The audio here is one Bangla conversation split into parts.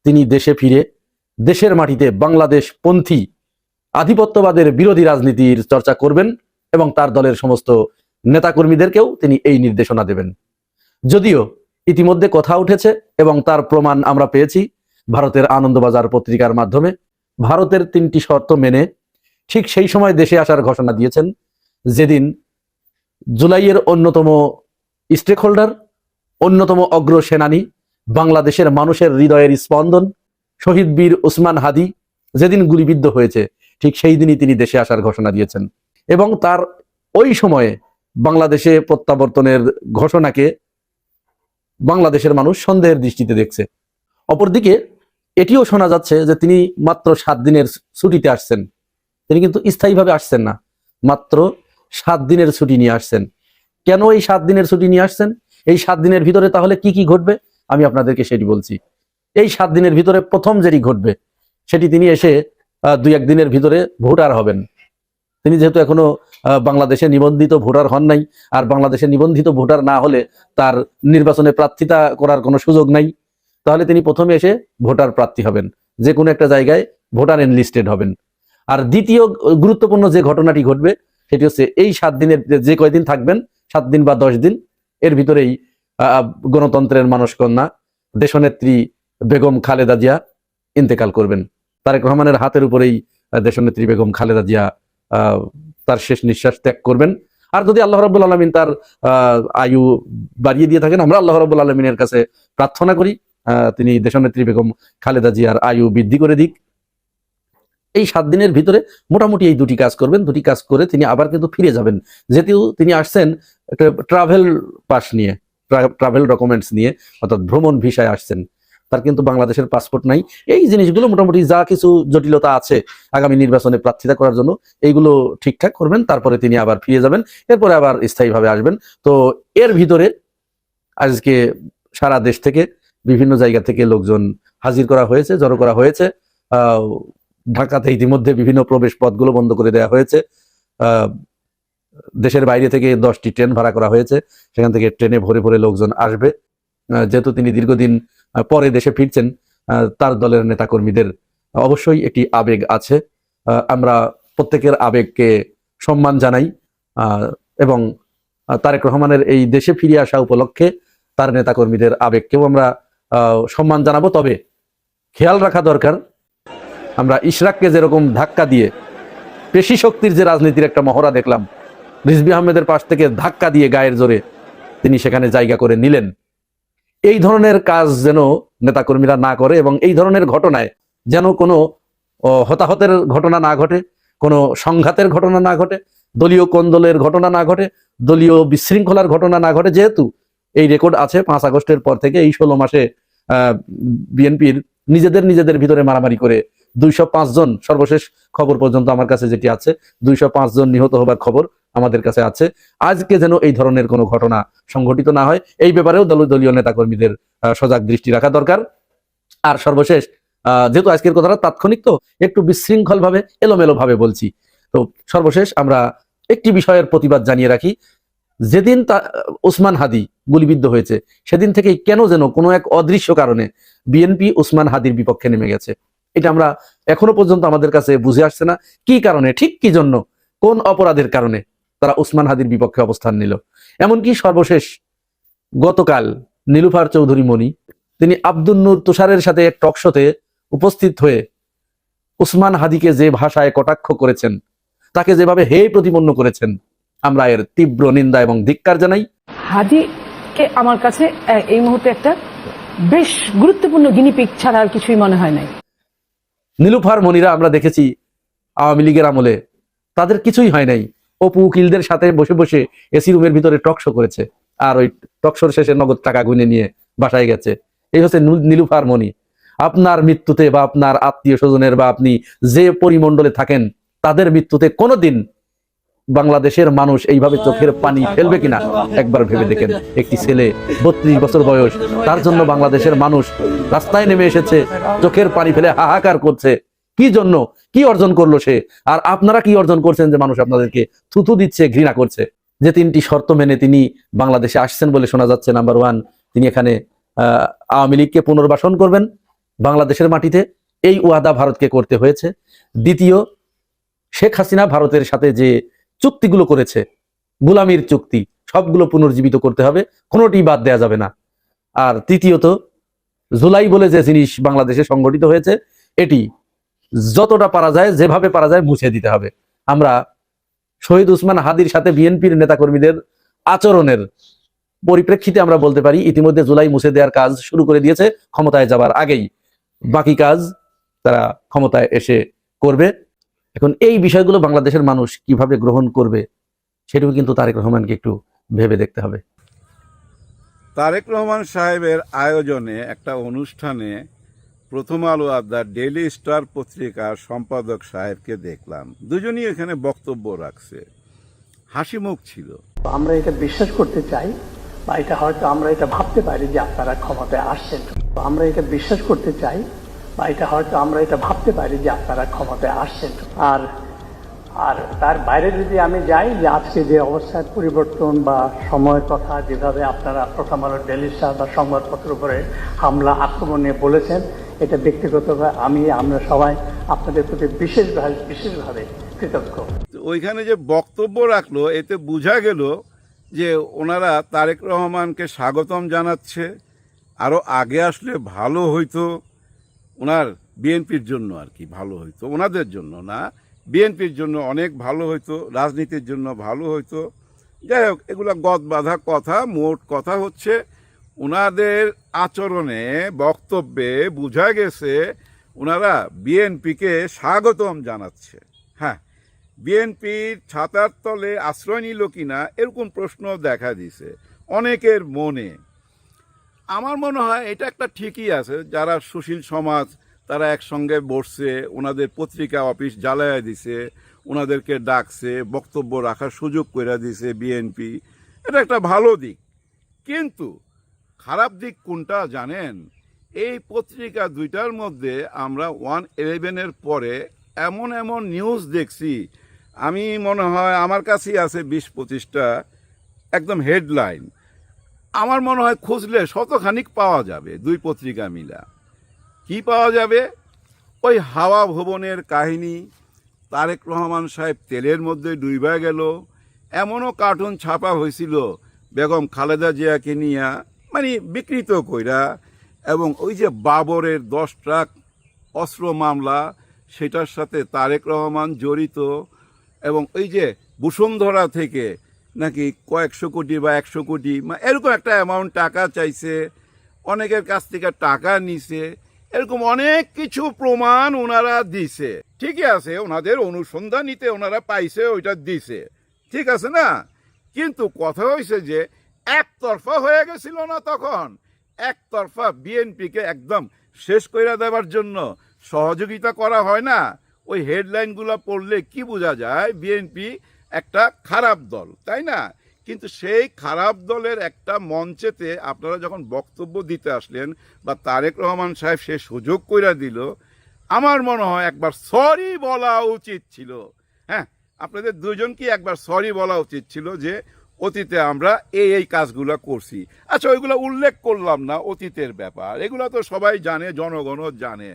তিনি দেশে ফিরে দেশের মাটিতে বাংলাদেশ পন্থী আধিপত্যবাদের বিরোধী রাজনীতির চর্চা করবেন এবং তার দলের সমস্ত নেতাকর্মীদেরকেও তিনি এই নির্দেশনা দেবেন। যদিও ইতিমধ্যে কথা উঠেছে এবং তার প্রমাণ আমরা পেয়েছি ভারতের আনন্দবাজার পত্রিকার মাধ্যমে। ভারতের 3টি শর্ত মেনে ঠিক সেই সময় দেশে আসার ঘোষণা দিয়েছেন যেদিন জুলাইয়ের অন্যতম স্টেক হোল্ডার, অন্যতম অগ্র সেনানী, বাংলাদেশের মানুষের হৃদয়ের স্পন্দন শহীদ বীর ওসমান হাদি যেদিন গুলিবিদ্ধ হয়েছে ঠিক সেই দিনই তিনি দেশে আসার ঘোষণা দিয়েছেন এবং তার ওই সময়ে বাংলাদেশে প্রত্যাবর্তনের ঘোষণাকে বাংলাদেশের মানুষ সন্দেহের দৃষ্টিতে দেখছে। অপরদিকে এটিও শোনা যাচ্ছে যে তিনি মাত্র 7 দিনের ছুটিতে আসছেন। তিনি কিন্তু স্থায়ীভাবে আসছেন না, মাত্র 7 দিনের ছুটি নিয়ে আসছেন। কেন এই 7 দিনের ছুটি নিয়ে আসছেন? এই 7 দিনের ভিতরে তাহলে কি কি ঘটবে আমি আপনাদেরকে সেটি বলছি। এই 7 দিনের ভিতরে প্রথম যেটি ঘটবে সেটি তিনি এসে 2-1 দিনের ভিতরে ভোটার হবেন। তিনি যেহেতু এখনো বাংলাদেশে নিবন্ধিত ভোটার হন নাই, আর বাংলাদেশে নিবন্ধিত ভোটার না হলে তার নির্বাচনে প্রার্থিতা করার কোনো সুযোগ নাই, তাহলে তিনি প্রথমে এসে ভোটার প্রার্থী হবেন, যে কোনো একটা জায়গায় ভোটার এনলিস্টেড হবেন। আর দ্বিতীয় গুরুত্বপূর্ণ যে ঘটনাটি ঘটবে সেটি হচ্ছে এই 7 দিনের যে কয়দিন থাকবেন, 7 দিন বা 10 দিন, এর ভিতরেই গণতন্ত্রের মানসকন্যা দেশনেত্রী বেগম খালেদা জিয়া ইন্তেকাল করবেন। তারেক রহমানের হাতের উপরেই দেশনেত্রী বেগম খালেদা জিয়া তার শেষ নিঃশ্বাস ত্যাগ করবেন। আর যদি আল্লাহ রাব্বুল আলামিন তার আয়ু বাড়িয়ে দিয়ে থাকেন, আমরা আল্লাহ রাব্বুল আলামিনের কাছে প্রার্থনা করি তিনি দেশনেত্রী বেগম খালেদা জিয়ার আয়ু বৃদ্ধি করে দিক। এই 7 দিনের ভিতরে মোটামুটি এই 2টি কাজ করবেন। 2টি কাজ করে তিনি আবার কিন্তু ফিরে যাবেন, যেহেতু তিনি আসছেন একটা ট্রাভেল পাস নিয়ে, ট্রাভেল ডকুমেন্টস নিয়ে, অর্থাৎ ভ্রমণ ভিসায় আসছেন। তার কিন্তু বাংলাদেশের পাসপোর্ট নাই। এই জিনিসগুলো মোটামুটি যা কিছু জটিলতা আছে আগামী নির্বাচনে প্রার্থিতা করার জন্য এইগুলো ঠিকঠাক করবেন, তারপরে তিনি আবার ফিরে যাবেন, এরপরে আবার স্থায়ীভাবে আসবেন। তো এর ভিতরে আজকে সারা দেশ থেকে বিভিন্ন জায়গা থেকে লোকজন হাজির করা হয়েছে, জড়ো করা হয়েছে। ঢাকাতে ইতিমধ্যে বিভিন্ন প্রবেশ পথগুলো বন্ধ করে দেওয়া হয়েছে। দেশের বাইরে থেকে 10টি ট্রেন ভাড়া করা হয়েছে, সেখান থেকে ট্রেনে ভরে ভরে লোকজন আসবে। যেহেতু তিনি দীর্ঘদিন পরে দেশে ফিরছেন, তার দলের নেতাকর্মীদের অবশ্যই একটি আবেগ আছে। আমরা প্রত্যেকের আবেগকে সম্মান জানাই এবং তারেক রহমানের এই দেশে ফিরে আসা উপলক্ষে তার নেতাকর্মীদের আবেগকেও আমরা সম্মান জানাবো। তবে খেয়াল রাখা দরকার, আমরা ইশরাককে যেরকম ধাক্কা দিয়ে পেশি শক্তির যে রাজনীতির একটা মহড়া দেখলাম, রিজভী আহমেদের পাশ থেকে ধাক্কা দিয়ে গায়ের জোরে তিনি সেখানে জায়গা করে নিলেন, এই ধরনের কাজ যেন নেতাকর্মীরা না করে এবং এই ধরনের ঘটনায় যেন কোনো হতাহতের ঘটনা না ঘটে, কোনো সংঘাতের ঘটনা না ঘটে, দলীয় কোন্দলের ঘটনা না ঘটে, দলীয় বিশৃঙ্খলার ঘটনা না ঘটে। যেহেতু এই রেকর্ড আছে 5 আগস্টের পর থেকে এই 16 মাসে বিএনপির নিজেদের ভিতরে মারামারি করে 205 জন, সর্বশেষ খবর পর্যন্ত আমার কাছে যেটি আছে 205 জন নিহত হবার খবর আমাদের কাছে আছে। আজকে যেন এই ধরনের কোনো ঘটনা সংঘটিত না হয়, এই ব্যাপারেও দলীয় নেতাকর্মীদের সজাগ দৃষ্টি রাখা দরকার। আর সর্বশেষ, যেহেতু আজকের কথাটা তাৎক্ষণিক, তো একটু বিশৃঙ্খল ভাবে এলোমেলো ভাবে বলছি, তো সর্বশেষ আমরা একটি বিষয়ের প্রতিবাদ জানিয়ে রাখি। যেদিন ওসমান হাদি গুলিবিদ্ধ হয়েছে সেদিন থেকেই কেন যেন কোনো এক অদৃশ্য কারণে বিএনপি ওসমান হাদির বিপক্ষে নেমে গেছে। এটা আমরা এখনো পর্যন্ত আমাদের কাছে বুঝে আসছে না কি কারণে, ঠিক কি জন্য, কোন অপরাধের কারণে তারা ওসমান হাদির বিপক্ষে অবস্থান নিল। এমনকি সর্বশেষ গতকাল নীলুফার চৌধুরী মনি তিনি আব্দুল নূর তুষারের সাথে এক টক শোতে উপস্থিত হয়ে ওসমান হাদিকে যে ভাষায় কটাক্ষ করেছেন, তাকে যেভাবে হে প্রতিপন্ন করেছেন, আমরা এর তীব্র নিন্দা এবং ধিক্কার জানাই। হাদিকে আমার কাছে এই মুহূর্তে একটা বেশ গুরুত্বপূর্ণ গিনিপিগ ছাড়া আর কিছুই মনে হয় নাই। নীলুফার মনিরা আমরা দেখেছি আওয়ামী লীগের আমলে তাদের কিছুই হয় নাই, অপু উকিলদের সাথে বসে বসে এসি রুমের ভিতরে টকশো করেছে, আর ওই টকশোর শেষে নগদ টাকা গুনে নিয়ে বাসায় গেছে। এই হচ্ছে নীলুফার মনি। আপনার মৃত্যুতে বা আপনার আত্মীয় স্বজনের বা আপনি যে পরিমণ্ডলে থাকেন তাদের মৃত্যুতে কোনোদিন বাংলাদেশের মানুষ এইভাবে চোখের পানি ফেলবে কিনা একবার ভেবে দেখেন। একটি ছেলে 32 বছর বয়স, তার জন্য বাংলাদেশের মানুষ রাস্তায় নেমে এসেছে, চোখের পানি ফেলে হাহাকার করছে। কি জন্য, কি অর্জন করলো সে? আর আপনারা কি অর্জন করছেন যে মানুষ আপনাদেরকে থুথু দিচ্ছে, ঘৃণা করছে? যে 3টি শর্ত মেনে তিনি বাংলাদেশে আসছেন বলে শোনা যাচ্ছে। নাম্বার 1, তিনি এখানে আওয়ামী লীগকে পুনর্বাসন করবেন। বাংলাদেশের মাটিতে এই ওয়াদা ভারতকে করতে হয়েছে। দ্বিতীয়, শেখ হাসিনা ভারতের সাথে যে চুক্তিগুলো করেছে, গোলামির চুক্তি, সবগুলো পুনর্জীবিত করতে হবে, কোনোটি বাদ দেওয়া যাবে না। আর তৃতীয়ত, জুলাই বলে যে জিনিস বাংলাদেশে সংগঠিত হয়েছে, এটি যতটা পারা যায়, যেভাবে পারা যায় মুছে দিতে হবে। আমরা শহীদ উসমান হাদির সাথে বিএনপির নেতাকর্মীদের আচরণের পরিপ্রেক্ষিতে আমরা বলতে পারি ইতিমধ্যে জুলাই মুছে দেওয়ার কাজ শুরু করে দিয়েছে ক্ষমতায় যাবার আগেই। বাকি কাজ তারা ক্ষমতায় এসে করবে। এখন এই বিষয়গুলো বাংলাদেশের মানুষ কিভাবে গ্রহণ করবে সেটাও কিন্তু তারেক রহমানকে একটু ভেবে দেখতে হবে। তারেক রহমান সাহেবের আয়োজনে একটা অনুষ্ঠানে প্রথম আলো আড্ডা ডেইলি স্টার পত্রিকার সম্পাদক সাহেবকে দেখলাম, দুজনই এখানে বক্তব্য রাখছে, হাসি মুখ ছিল। আমরা এটা বিশ্বাস করতে চাই বা এটা হয়তো আমরা এটা ভাবতে পারি যে আপনারা ক্ষমতায় আসছেন। আমরা এটা বিশ্বাস করতে চাই বা এটা হয়তো আমরা এটা ভাবতে পারি যে আপনারা ক্ষমতায় আসছেন। আর আর তার বাইরে যদি আমি যাই, যে আজকে যে অবস্থার পরিবর্তন বা সময়ের কথা যেভাবে আপনারা প্রথম আলো ডেইলি স্টার বা সংবাদপত্রের উপরে হামলা আক্রমণ নিয়ে বলেছেন, এটা ব্যক্তিগতভাবে আমরা সবাই আপনাদের প্রতি বিশেষভাবে কৃতজ্ঞ। ওইখানে যে বক্তব্য রাখলো, এতে বোঝা গেল যে ওনারা তারেক রহমানকে স্বাগতম জানাচ্ছে, আরো আগে আসলে ভালো হইতো, ওনার বিএনপির জন্য আর কি ভালো হইতো, ওনাদের জন্য না, বিএনপির জন্য অনেক ভালো হইতো, রাজনীতির জন্য ভালো হইতো। যাই হোক, এগুলা গদ বাঁধা কথা। মোট কথা হচ্ছে ওনাদের আচরণে, বক্তব্যে বোঝা গেছে ওনারা বিএনপিকে স্বাগতম জানাচ্ছে। হ্যাঁ, বিএনপির ছাতার তলে আশ্রয় নিল কিনা এরকম প্রশ্ন দেখা দিছে অনেকের মনে। আমার মনে হয় এটা একটা ঠিকই আছে, যারা সুশীল সমাজ তারা একসঙ্গে বসছে, ওনাদের পত্রিকা অফিস জ্বালায়া দিছে, ওনাদেরকে ডাকছে, বক্তব্য রাখার সুযোগ করে দিছে বিএনপি, এটা একটা ভালো দিক। কিন্তু খারাপ দিক কোনটা জানেন? এই পত্রিকা দুইটার মধ্যে আমরা 111-এর পরে এমন এমন নিউজ দেখছি, আমি মনে হয় আমার কাছেই আছে 20-25টা একদম হেডলাইন। আমার মনে হয় খুঁজলে শতখানিক পাওয়া যাবে, দুই পত্রিকা মিলা। কি পাওয়া যাবে? ওই হাওয়া ভবনের কাহিনী, তারেক রহমান সাহেব তেলের মধ্যে ডুইবা গেল, এমনও কার্টুন ছাপা হয়েছিল বেগম খালেদা জিয়াকে নিয়া, মানে বিকৃত কইরা, এবং ওই যে বাবরের 10 ট্রাক অস্ত্র মামলা, সেটার সাথে তারেক রহমান জড়িত, এবং ওই যে বসুন্ধরা থেকে নাকি কয়েকশো কোটি বা 100 কোটি এরকম একটা অ্যামাউন্ট টাকা চাইছে, অনেকের কাছ থেকে টাকা নিছে, এরকম অনেক কিছু প্রমাণ ওনারা দিছে। ঠিকই আছে, ওনাদের অনুসন্ধানীতে ওনারা পাইছে, ওইটা দিছে, ঠিক আছে না? কিন্তু কথা হয়েছে যে একতরফা হয়ে গেছিল না তখন? একতরফা বিএনপিকে একদম শেষ করে দেওয়ার জন্য সহযোগিতা করা হয় না? ওই হেডলাইনগুলো পড়লে কি বোঝা যায়? বিএনপি একটা খারাপ দল, তাই না? কিন্তু সেই খারাপ দলের একটা মঞ্চেতে আপনারা যখন বক্তব্য দিতে আসলেন বা তারেক রহমান সাহেব সে সুযোগ কইরা দিল, আমার মনে হয় একবার সরি বলা উচিত ছিল। হ্যাঁ, আপনাদের দুজনকে একবার সরি বলা উচিত ছিল যে অতীতে আমরা এই কাজগুলো করছি। আচ্ছা, ওইগুলো উল্লেখ করলাম না, অতীতের ব্যাপার, এগুলো তো সবাই জানে, জনগণও জানে।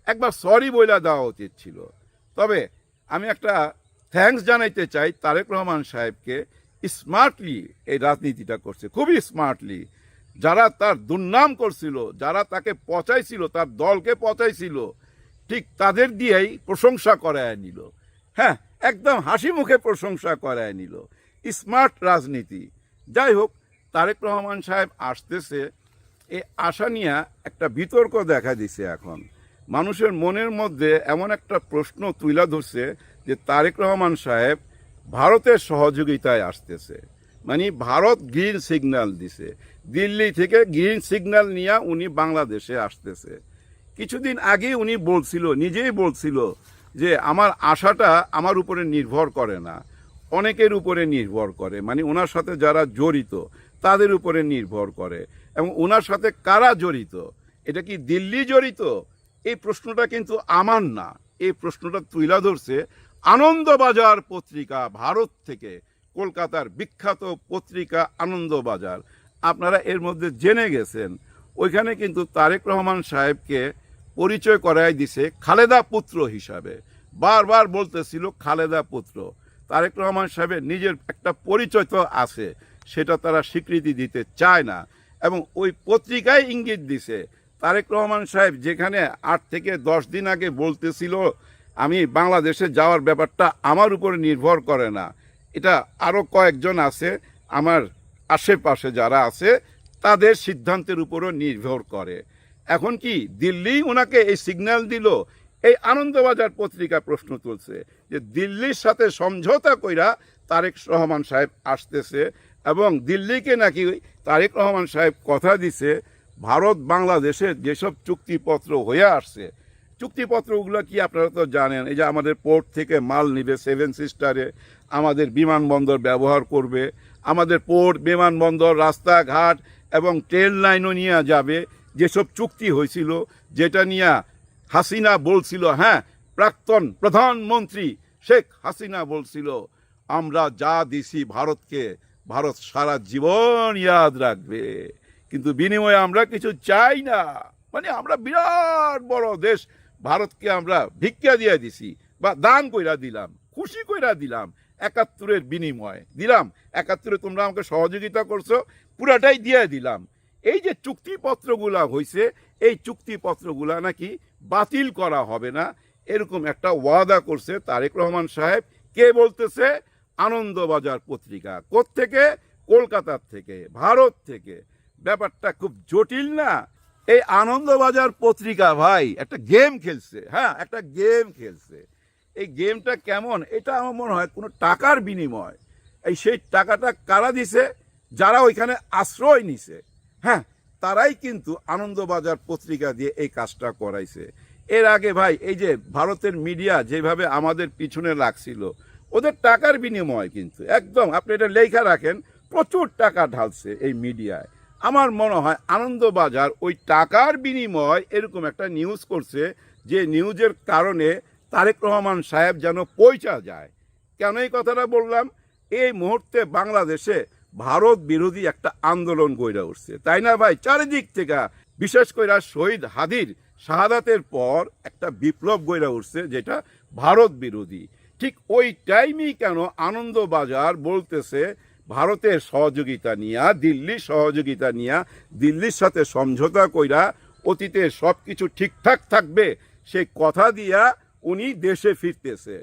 একবার সরি বইলা দেওয়া উচিত ছিল। তবে আমি একটা থ্যাঙ্কস জানাইতে চাই তারেক রহমান সাহেবকে, স্মার্টলি এই রাজনীতিটা করছে, খুবই স্মার্টলি। যারা তার দুর্নাম করছিল, যারা তাকে পচাইছিল, তার দলকে পচাইছিল, ঠিক তাদের দিয়েই প্রশংসা করায় নিল। হ্যাঁ, একদম হাসি মুখে প্রশংসা করায় নিল। স্মার্ট রাজনীতি। যাই হোক, তারেক রহমান সাহেব আসতেছে, এই আশা নিয়ে একটা বিতর্ক দেখা দিছে। এখন মানুষের মনের মধ্যে এমন একটা প্রশ্ন তুলে ধরছে যে তারেক রহমান সাহেব ভারতের সহযোগিতায় আসতেছে, মানে ভারত গ্রিন সিগন্যাল দিছে, দিল্লি থেকে গ্রিন সিগন্যাল নিয়ে উনি বাংলাদেশে আসতেছে। কিছুদিন আগে উনি বলছিল, নিজেই বলছিল যে আমার আশাটা আমার উপরে নির্ভর করে না, অনেকের উপরে নির্ভর করে, মানে ওনার সাথে যারা জড়িত তাদের উপরে নির্ভর করে। এবং ওনার সাথে কারা জড়িত? এটা কি দিল্লি জড়িত? এই প্রশ্নটা কিন্তু আমার না, এই প্রশ্নটা তুলে ধরছে আনন্দবাজার পত্রিকা, ভারত থেকে, কলকাতার বিখ্যাত পত্রিকা আনন্দবাজার। আপনারা এর মধ্যে জেনে গেছেন, ওইখানে কিন্তু তারেক রহমান সাহেবকে পরিচয় করাই দিছে খালেদা পুত্র হিসাবে। বারবার বলতেছিল খালেদা পুত্র। তারেক রহমান সাহেবের নিজের একটা পরিচয় তো আছে, সেটা তারা স্বীকৃতি দিতে চায় না। এবং ওই পত্রিকায় ইঙ্গিত দিছে তারেক রহমান সাহেব যেখানে 8 থেকে 10 দিন আগে বলতেছিল আমি বাংলাদেশে যাওয়ার ব্যাপারটা আমার উপরে নির্ভর করে না, এটা আরও কয়েকজন আছে আমার আশেপাশে যারা আছে তাদের সিদ্ধান্তের উপরও নির্ভর করে। এখন কি দিল্লি ওনাকে এই সিগন্যাল দিল? এই আনন্দবাজার পত্রিকা প্রশ্ন তুলছে যে দিল্লির সাথে সমঝোতা কইরা তারেক রহমান সাহেব আসতেছে, এবং দিল্লিকে নাকি তারেক রহমান সাহেব কথা দিছে ভারত বাংলাদেশের যেসব চুক্তিপত্র হয়ে আসছে, চুক্তিপত্রগুলো কি আপনারা তো জানেন, এই যে আমাদের পোর্ট থেকে মাল নিবে 7 সিস্টারে, আমাদের বিমানবন্দর ব্যবহার করবে, আমাদের পোর্ট, বিমানবন্দর, রাস্তাঘাট এবং ট্রেন লাইনও নিয়ে যাবে, যেসব চুক্তি হয়েছিল, যেটা নিয়ে হাসিনা বলছিল, হ্যাঁ প্রাক্তন প্রধানমন্ত্রী শেখ হাসিনা বলছিল আমরা যা দিছি ভারতকে ভারত সারা জীবন ইয়াদ রাখবে, কিন্তু বিনিময়ে আমরা কিছু চাই না। মানে আমরা বিরাট বড় দেশ, ভারতকে আমরা ভিক্ষা দিয়ে দিছি বা দান কইরা দিলাম, খুশি কইরা দিলাম, 71-এর বিনিময় দিলাম, 71-এ তোমরা আমাকে সহযোগিতা করছো, পুরাটাই দিয়ে দিলাম। এই যে চুক্তিপত্রগুলা হয়েছে, এই চুক্তিপত্রগুলা নাকি বাতিল করা হবে না, এরকম একটা ওয়াদা করছে তারেক রহমান সাহেব। কে বলতেছে? আনন্দবাজার পত্রিকা। কোত্থেকে? কলকাতার থেকে, ভারত থেকে। ব্যাপারটা খুব জটিল না? এই আনন্দবাজার পত্রিকা ভাই একটা গেম খেলছে, হ্যাঁ একটা গেম খেলছে। এই গেমটা কেমন? এটা আমার মনে হয় কোনো টাকার বিনিময়। সেই টাকাটা কারা দিছে? যারা ওইখানে আশ্রয় নিছে, হ্যাঁ তারাই কিন্তু আনন্দবাজার পত্রিকা দিয়ে এই কাজটা করাইছে। এর আগে ভাই এই যে ভারতের মিডিয়া যেভাবে আমাদের পিছনে লাগছিল, ওদের টাকার বিনিময় কিন্তু একদম, আপনি এটা লেখা রাখেন, প্রচুর টাকা ঢালছে এই মিডিয়ায়। আমার মনে হয় আনন্দবাজার ওই টাকার বিনিময় এরকম একটা নিউজ করছে, যে নিউজের কারণে তারেক রহমান সাহেব যেন পয়সা যায়। কেন এই কথাটা বললাম? এই মুহূর্তে বাংলাদেশে ভারত বিরোধী একটা আন্দোলন গড়ে উঠছে, তাই না ভাই? চারিদিক থেকে, বিশেষ করে শহীদ হাদির শাহাদাতের পর একটা বিপ্লব গড়ে উঠছে যেটা ভারত বিরোধী। ঠিক ওই টাইমেই কেন আনন্দবাজার বলতেছে ভারতের সহযোগিতা নিয়া, দিল্লির সহযোগিতা নিয়া, দিল্লির সাথে সমঝোতা কইরা অতীতে সব কিছু ঠিকঠাক থাকবে সেই কথা দিয়া উনি দেশে ফিরতেছে।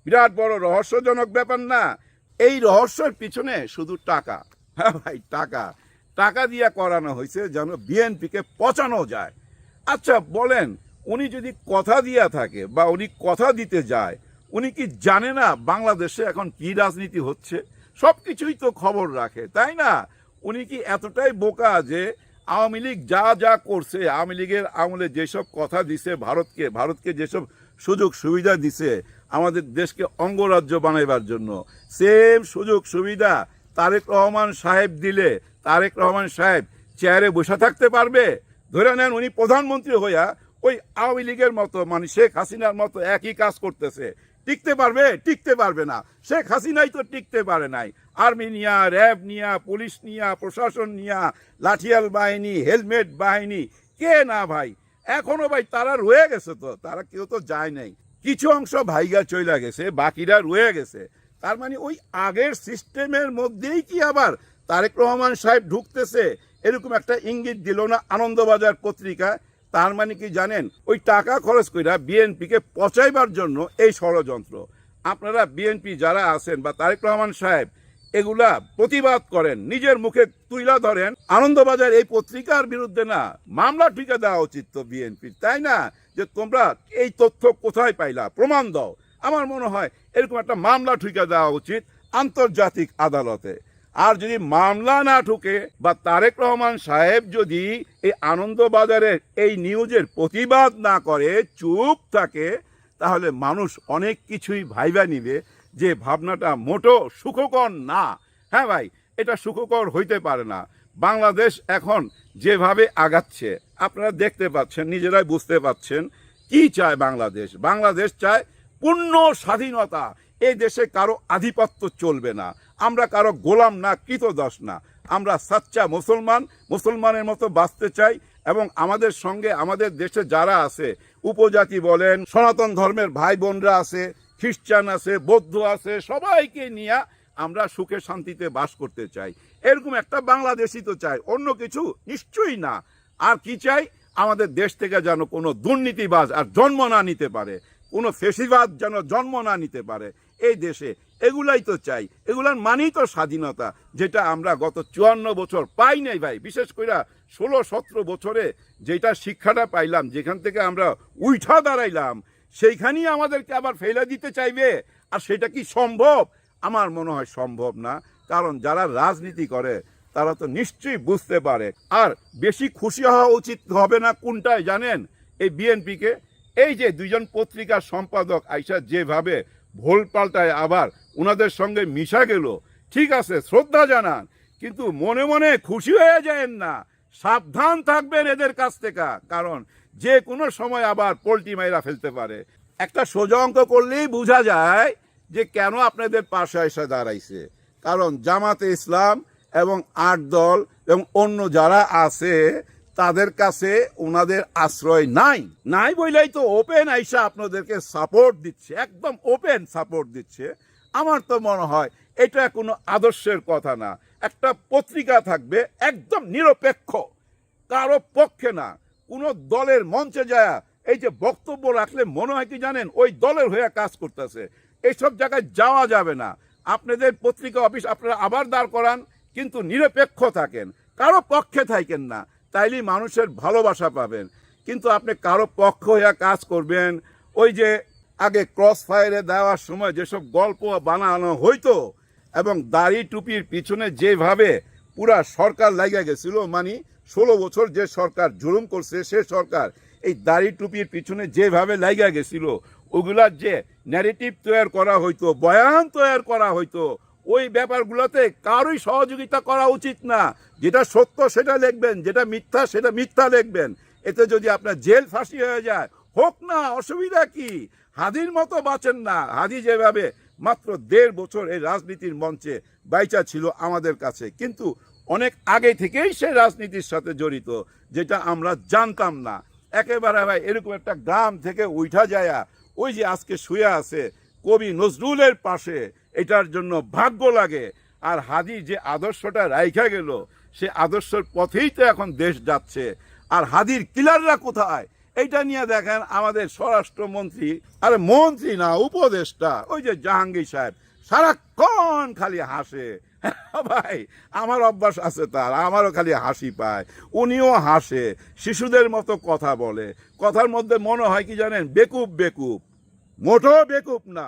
বিরাট বড় রহস্যজনক ব্যাপার না? এই রহস্যের পিছনে শুধু টাকা। হ্যাঁ ভাই, টাকা টাকা দিয়া করানো হয়েছে যেন বিএনপিকে পচানো যায়। আচ্ছা বলেন, উনি যদি কথা দিয়া থাকে বা উনি কথা দিতে যায়, উনি কি জানে না বাংলাদেশে এখন কি রাজনীতি হচ্ছে? সব কিছুই তো খবর রাখে, তাই না? উনি কি এতটাই বোকা যে আওয়ামী লীগ যা যা করছে, আওয়ামী লীগের আমলে যেসব কথা দিছে ভারতকে যেসব সুযোগ সুবিধা দিছে আমাদের দেশকে অঙ্গরাজ্য বানাইবার জন্য, সেম সুযোগ সুবিধা তারেক রহমান সাহেব দিলে তারেক রহমান সাহেব চেয়ারে বসে থাকতে পারবে? ধরে নেন উনি প্রধানমন্ত্রী হইয়া ওই আওয়ামী লীগের মতো, মানে শেখ হাসিনার মতো একই কাজ করতেছে, টিকতে পারবে? টিকতে পারবে না। শেখ হাসিনাই তো টিকতে পারে নাই। আর্মি নিয়া, র্যাব নিয়া, পুলিশ নিয়া, প্রশাসন নিয়া, লাঠিয়াল বাহিনী, হেলমেট বাহিনী, কে না ভাই? এখনো ভাই তারা রয়ে গেছে, তো তারা কেউ তো যায় নাই, কিছু অংশ ভাইগা চইলা গেছে, বাকিরা রয়ে গেছে। তার মানে ওই আগের সিস্টেমের মধ্যেই কি আবার তারেক রহমান সাহেব ঢুকতেছে? এরকম একটা ইঙ্গিত দিল না আনন্দবাজার পত্রিকা? তার মানে কি জানেন, ওই টাকা খরচ কইরা বিএনপিকে পচাইবার জন্য এই ষড়যন্ত্র। আপনারা বিএনপি যারা আছেন বা তারেক রহমান সাহেব এগুলা প্রতিবাদ করেন, নিজের মুখে তুইলা ধরেন। আনন্দবাজার এই পত্রিকার বিরুদ্ধে না মামলা ঠুকে দেওয়া উচিত তো বিএনপির, তাই না? যে তোমরা এই তথ্য কোথায় পাইলা, প্রমাণ দাও। আমার মনে হয় এরকম একটা মামলা ঠুকে দেওয়া উচিত আন্তর্জাতিক আদালতে। আর যদি মামলা না ঠুকে বা তারেক রহমান সাহেব যদি এই আনন্দবাজারের এই নিউজের প্রতিবাদ না করে, চুপ থাকে, তাহলে মানুষ অনেক কিছুই ভাইবা নিবে যে ভাবনাটা মোটো সুখকর না। হ্যাঁ ভাই, এটা সুখকর হইতে পারে না। বাংলাদেশ এখন যেভাবে আগাচ্ছে আপনারা দেখতে পাচ্ছেন, নিজেরাই বুঝতে পাচ্ছেন কি চায় বাংলাদেশ। বাংলাদেশ চায় পূর্ণ স্বাধীনতা। এই দেশে কারো আধিপত্য চলবে না, আমরা কারো গোলাম না, কৃতদাস না। আমরা সাচ্চা মুসলমানের মতো বাঁচতে চাই, এবং আমাদের সঙ্গে আমাদের দেশে যারা আছে, উপজাতি বলেন, সনাতন ধর্মের ভাই বোনরা আছে, খ্রিস্টান আছে, বৌদ্ধ আছে, সবাইকে নিয়ে আমরা সুখে শান্তিতে বাস করতে চাই। এরকম একটা বাংলাদেশই তো চাই, অন্য কিছু নিশ্চয়ই না। আর কি চাই? আমাদের দেশ থেকে যেন কোনো দুর্নীতিবাজ আর জন্ম না নিতে পারে, কোনো ফেসিবাদ যেন জন্ম না নিতে পারে এই দেশে। এগুলাই তো চাই, এগুলার মানেই তো স্বাধীনতা, যেটা আমরা গত 54 বছর পাই নাই ভাই। বিশেষ করে 16-17 বছরে যেটা শিক্ষাটা পাইলাম, যেখান থেকে আমরা উঠা দাঁড়াইলাম, সেইখানেই আমাদেরকে আবার ফেলে দিতে চাইবে। আর সেটা কি সম্ভব? আমার মনে হয় সম্ভব না। কারণ যারা রাজনীতি করে তারা তো নিশ্চয়ই বুঝতে পারে। আর বেশি খুশি হওয়া উচিত হবে না কোনটায় জানেন? এই বিএনপিকে, এই যে দুইজন পত্রিকার সম্পাদক আইসা যেভাবে ভোল পাল্টায় আবার ওনাদের সঙ্গে মিশা গেল, ঠিক আছে শ্রদ্ধা জানান, কিন্তু মনে মনে খুশি হয়ে যায়েন না, সাবধান থাকবেন এদের কাছ থেকে। কারণ যে কোনো সময় আবার পোল্টি মাইরা ফেলতে পারে। একটা সোজা অঙ্ক করলেই বোঝা যায় যে কেন আপনাদের পাশে এসে দাঁড়াইছে। কারণ জামাতে ইসলাম এবং 8 দল এবং অন্য যারা আছে তাদের কাছে ওনাদের আশ্রয় নাই বইলেই তো ওপেন আইসা আপনাদেরকে সাপোর্ট দিচ্ছে, একদম ওপেন সাপোর্ট দিচ্ছে। আমার তো মনে হয় এটা কোনো আদর্শের কথা না। একটা পত্রিকা থাকবে একদম নিরপেক্ষ, কারো পক্ষে না, কোনো দলের মঞ্চে যায় এই যে বক্তব্য রাখলে মনে হয় কি জানেন ওই দলের হয়ে কাজ করতেছে। এইসব জায়গায় যাওয়া যাবে না। আপনাদের পত্রিকা অফিস আপনারা আবার দাঁড় করান, কিন্তু নিরপেক্ষ থাকেন, কারো পক্ষে থাকেন না, তাইলেই মানুষের ভালোবাসা পাবেন। কিন্তু আপনি কারো পক্ষ হয়ে কাজ করবেন, ওই যে আগে ক্রস ফায়ারে দেওয়ার সময় যেসব গল্প বানানো হইতো এবং দাড়ি টুপির পিছনে যেভাবে পুরা সরকার লাগিয়া গেছিল, মানে 16 বছর যে সরকার জুলুম করছে সে সরকার এই দাড়ি টুপির পিছনে যেভাবে লাগিয়া গেছিল, ওগুলার যে ন্যারেটিভ তৈরি করা হইতো, বয়ান তৈরি করা হইতো, ওই ব্যাপারগুলোতে কারোই সহযোগিতা করা উচিত না। যেটা সত্য সেটা লিখবেন, যেটা মিথ্যা সেটা মিথ্যা লিখবেন। এতে যদি আপনার জেল ফাঁসি হয়ে যায় হোক না, অসুবিধা কি? হাদির মতো বাঁচেন না। হাদি যেভাবে মাত্র 1.5 বছর এই রাজনীতির মঞ্চে বাইচা ছিল আমাদের কাছে, কিন্তু অনেক আগে থেকেই সে রাজনীতির সাথে জড়িত, যেটা আমরা জানতাম না। একেবারে ভাই এরকম একটা গ্রাম থেকে উঠা যায়, ওই যে আজকে শুয়ে আছে কবি নজরুলের পাশে, এটার জন্য ভাগ্য লাগে। আর হাদি যে আদর্শটা রাইখা গেল, সে আদর্শের পথেই তো এখন দেশ যাচ্ছে। আর হাদির কিলাররা কোথায়? এইটা নিয়ে দেখেন আমাদের স্বরাষ্ট্রমন্ত্রী, আরে মন্ত্রী না উপদেষ্টা, ওই যে জাহাঙ্গীর সাহেব, সারাক্ষণ খালি হাসে। ভাই আমার অভ্যাস আছে তার, আমারও খালি হাসি পায়, উনিও হাসে, শিশুদের মতো কথা বলে। কথার মধ্যে মনে হয় কি জানেন, বেকুব বেকুব, মোটেও বেকুব না,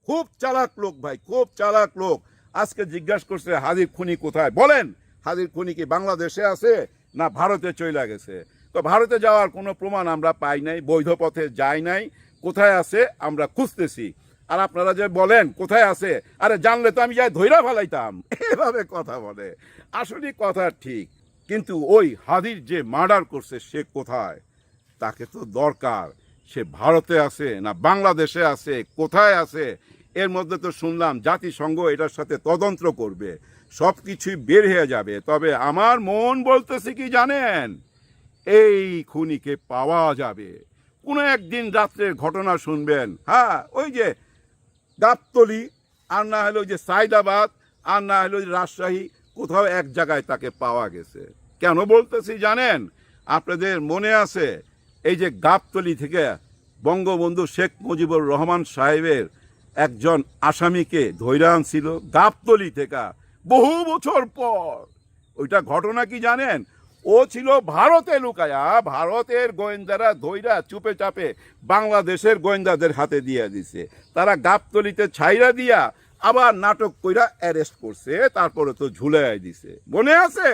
খুব চালাক লোক ভাই, খুব চালাক লোক। আজকে জিজ্ঞাসা করছে হাদির খুনি কোথায়, বলেন হাদির খুনি কি বাংলাদেশে আছে না ভারতে চলে গেছে? তো ভারতে যাওয়ার কোনো প্রমাণ আমরা পাই নাই, বৈধ পথে যাই নাই। কোথায় আছে আমরা খুঁজতেছি। আর আপনারা যে বলেন কোথায় আছে, আরে জানলে তো আমি যাই ধইরা ফেলাইতাম, এভাবে কথা বলে। আসলে কথা ঠিক, কিন্তু ওই হাদির যে মার্ডার করছে সে কোথায়? তাকে তো দরকার। সে ভারতে আছে না বাংলাদেশে আছে, কোথায় আছে? এর মধ্যে তো শুনলাম জাতিসংঘ এটার সাথে তদন্ত করবে, সব কিছুই বের হয়ে যাবে। তবে আমার মন বলতেছে কি জানেন, এই খুনিকে পাওয়া যাবে। কোনো একদিন রাত্রের ঘটনা শুনবেন, হ্যাঁ ওই যে গাবতলী, আর না হলো ওই যে সাইদাবাদ, আর না হলো রাজশাহী, কোথাও এক জায়গায় তাকে পাওয়া গেছে। কেন বলতেছি জানেন? আপনাদের মনে আছে এই যে গাবতলী থেকে বঙ্গবন্ধু শেখ মুজিবুর রহমান সাহেবের একজন আসামিকে ধইরা আনছিল গাবতলী থেকে বহু বছর পর। ওইটা ঘটনা কি জানেন? ও ছিল ভারতে লুকায়া, ভারতের গোয়েন্দারা ধইরা চুপে চাপে বাংলাদেশের গোয়েন্দাদের হাতে দিয়ে দিছে। তারা গাবতলীতে ছাইরা দিয়া আবার নাটক কইরা অ্যারেস্ট করছে, তারপরে তো ঝুলাই দিছে। মনে আছে?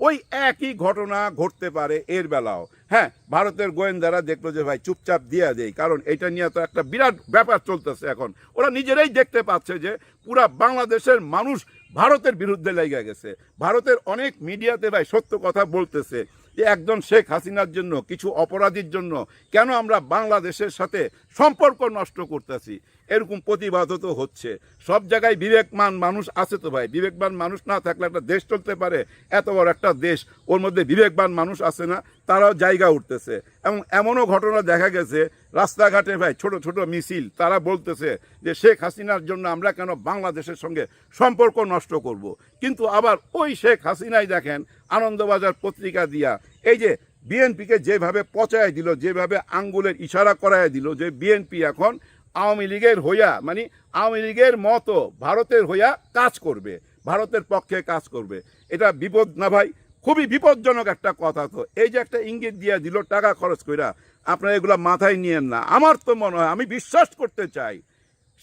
ওই একই ঘটনা ঘটতে পারে এর বেলাও। হ্যাঁ, ভারতের গোয়েন্দারা দেখলো যে ভাই চুপচাপ দিয়ে দেয়, কারণ এটা নিয়ে তো একটা বিরাট ব্যাপার চলতেছে এখন। ওরা নিজেরাই দেখতে পাচ্ছে যে পুরা বাংলাদেশের মানুষ ভারতের বিরুদ্ধে লেগে গেছে। ভারতের অনেক মিডিয়াতে ভাই সত্য কথা বলতেছে যে একজন শেখ হাসিনার জন্য, কিছু অপরাধীর জন্য কেন আমরা বাংলাদেশের সাথে সম্পর্ক নষ্ট করতেছি। এরকম প্রতিবাদ তো হচ্ছে। সব জায়গায় বিবেকমান মানুষ আছে তো ভাই, বিবেকবান মানুষ না থাকলে একটা দেশ চলতে পারে? এত বড় একটা দেশ, ওর মধ্যে বিবেকবান মানুষ আছে না? তারাও জায়গা উঠতেছে। এবং এমনও ঘটনা দেখা গেছে রাস্তাঘাটে ভাই ছোট ছোট মিছিল, তারা বলতেছে যে শেখ হাসিনার জন্য আমরা কেন বাংলাদেশের সঙ্গে সম্পর্ক নষ্ট করব। কিন্তু আবার ওই শেখ হাসিনাই দেখেন আনন্দবাজার পত্রিকা দিয়া এই যে বিএনপিকে যেভাবে পচায় দিল, যেভাবে আঙ্গুলের ইশারা করায় দিল যে বিএনপি এখন আওয়ামী লীগের হইয়া, মানে আওয়ামী লীগের মতো ভারতের হইয়া কাজ করবে, ভারতের পক্ষে কাজ করবে। এটা বিপদ না ভাই? খুবই বিপজ্জনক একটা কথা। তো এই যে একটা ইঙ্গিত দিয়ে দিল টাকা খরচ কইরা, আপনারা এগুলা মাথায় নিয়েন না। আমার তো মনে হয়, আমি বিশ্বাস করতে চাই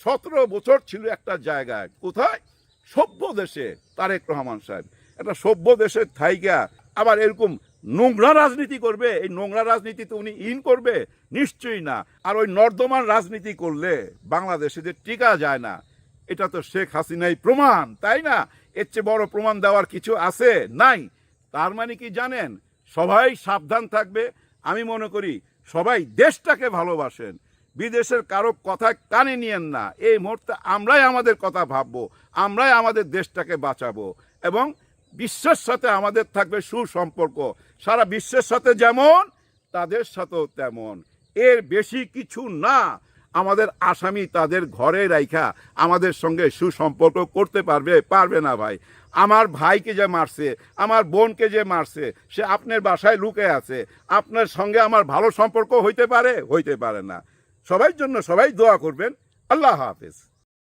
17 বছর ছিল একটা জায়গায়, কোথায়? সভ্য দেশে। তারেক রহমান সাহেব একটা সভ্য দেশের থাইকা আবার এরকম নোংরা রাজনীতি করবে? এই নোংরা রাজনীতি তো উনি করবে? নিশ্চয়ই না। আর ওই নর্দমান রাজনীতি করলে বাংলাদেশে যে টিকা যায় না, এটা তো শেখ হাসিনাই প্রমাণ, তাই না? এর চেয়ে বড় প্রমাণ দেওয়ার কিছু আছে? নাই। তার মানে কি জানেন? সবাই সাবধান থাকবে। আমি মনে করি সবাই দেশটাকে ভালোবাসেন, বিদেশের কারো কথা কানে নিয়েন না। এই মুহূর্তে আমরাই আমাদের কথা ভাববো, আমরাই আমাদের দেশটাকে বাঁচাবো, এবং বিশ্বের সাথে আমাদের থাকবে সুসম্পর্ক। সারা বিশ্বের সাথে যেমন, তাদের সাথেও তেমন। এর বেশি কিছু না। আমাদের আসামি তাদের ঘরে রাইখা আমাদের সঙ্গে সুসম্পর্ক করতে পারবে না ভাই। আমার ভাইকে যে মারছে, আমার বোনকে যে মারছে, সে আপনার বাসায় লুকে আছে, আপনার সঙ্গে আমার ভালো সম্পর্ক হইতে পারে না। সবার জন্য সবাই দোয়া করবেন। আল্লাহ হাফেজ।